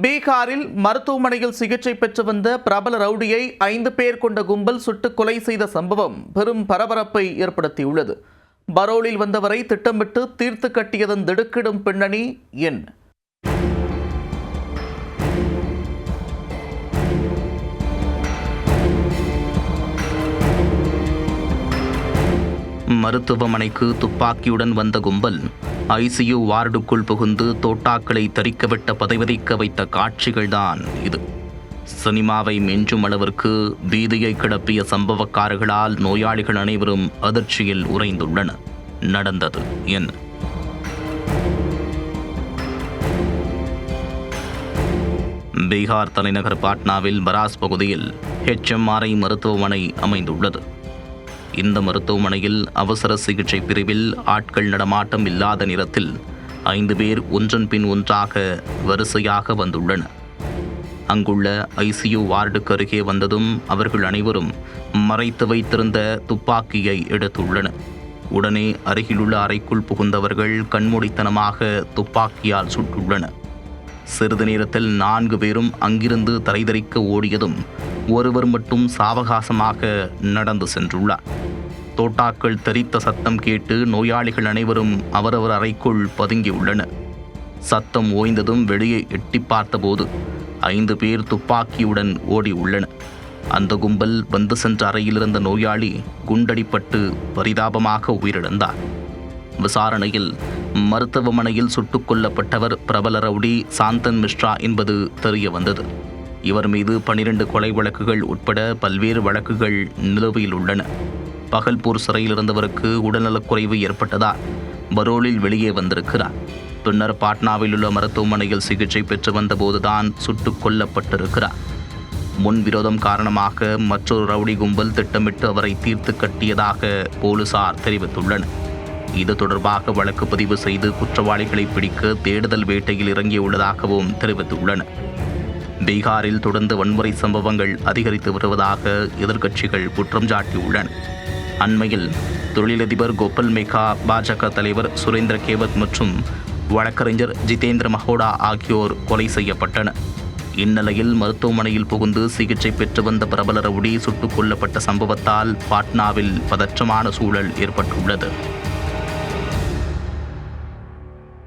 பீகாரில் மருத்துவமனையில் சிகிச்சை பெற்று வந்த பிரபல ரவுடியை 5 பேர் கொண்ட கும்பல் சுட்டுக் கொலை செய்த சம்பவம் பெரும் பரபரப்பை ஏற்படுத்தியுள்ளது. பரோலில் வந்தவரை திட்டமிட்டு தீர்த்து கட்டியதன் திடுக்கிடும் பின்னணி என்ன? மருத்துவமனைக்கு துப்பாக்கியுடன் வந்த கும்பல் ஐசியு வார்டுக்குள் புகுந்து தோட்டாக்களை தரிக்கவிட்ட பதைவதைக்க வைத்த காட்சிகள்தான் இது. சினிமாவை மிஞ்சும் அளவிற்கு பீதியை கிளப்பிய சம்பவக்காரர்களால் நோயாளிகள் அனைவரும் அதிர்ச்சியில் உறைந்துள்ளனர். நடந்தது என்ன? பீகார் தலைநகர் பாட்னாவில் பராஸ் பகுதியில் HMRI மருத்துவமனை அமைந்துள்ளது. இந்த மருத்துவமனையில் அவசர சிகிச்சை பிரிவில் ஆட்கள் நடமாட்டம் இல்லாத நேரத்தில் 5 பேர் ஒன்றன் பின் ஒன்றாக வரிசையாக வந்துள்ளனர். அங்குள்ள ஐசியு வார்டுக்கு அருகே வந்ததும் அவர்கள் அனைவரும் மறைத்து வைத்திருந்த துப்பாக்கியை எடுத்துள்ளனர். உடனே அருகிலுள்ள அறைக்குள் புகுந்தவர்கள் கண்மூடித்தனமாக துப்பாக்கியால் சுட்டுள்ளனர். சிறிது நேரத்தில் 4 பேரும் அங்கிருந்து தரைதறிக்க ஓடியதும் ஒருவர் மட்டும் சாவகாசமாக நடந்து சென்றுள்ளார். தோட்டாக்கள் தெரித்த சத்தம் கேட்டு நோயாளிகள் அனைவரும் அவரவர் அறைக்குள் பதுங்கியுள்ளனர். சத்தம் ஓய்ந்ததும் வெளியே எட்டி பார்த்தபோது 5 பேர் துப்பாக்கியுடன் ஓடி உள்ளனர். அந்த கும்பல் வந்து சென்ற அறையில் இருந்த நோயாளி குண்டடிப்பட்டு பரிதாபமாக உயிரிழந்தார். விசாரணையில் மருத்துவமனையில் சுட்டுக் கொல்லப்பட்டவர் பிரபல ரவுடி சாந்தன் மிஸ்ரா என்பது தெரிய வந்தது. இவர் மீது 12 கொலை வழக்குகள் உட்பட பல்வேறு வழக்குகள் நிலுவையில் உள்ளன. பகல்பூர் சிறையில் இருந்தவருக்கு உடல்நலக்குறைவு ஏற்பட்டதால் பரோலில் வெளியே வந்திருக்கிறார். பின்னர் பாட்னாவில் உள்ள மருத்துவமனையில் சிகிச்சை பெற்று வந்தபோதுதான் சுட்டுக் கொல்லப்பட்டிருக்கிறார். முன்விரோதம் காரணமாக மற்றொரு ரவுடி கும்பல் திட்டமிட்டு அவரை தீர்த்து கட்டியதாக போலீசார் தெரிவித்துள்ளனர். இது தொடர்பாக வழக்கு பதிவு செய்து குற்றவாளிகளை பிடிக்க தேடுதல் வேட்டையில் இறங்கியுள்ளதாகவும் தெரிவித்துள்ளனர். பீகாரில் தொடர்ந்து வன்முறை சம்பவங்கள் அதிகரித்து வருவதாக எதிர்க்கட்சிகள் குற்றம் சாட்டியுள்ளன. அண்மையில் தொழிலதிபர் கோபால் மேகா, பாஜக தலைவர் சுரேந்திர கேவத் மற்றும் வழக்கறிஞர் ஜிதேந்திர மஹோடா ஆகியோர் கொலை செய்யப்பட்டனர். இந்நிலையில் மருத்துவமனையில் புகுந்து சிகிச்சை பெற்று வந்த பிரபல ரவுடி சுட்டுக் கொல்லப்பட்ட சம்பவத்தால் பாட்னாவில் பதற்றமான சூழல் ஏற்பட்டுள்ளது.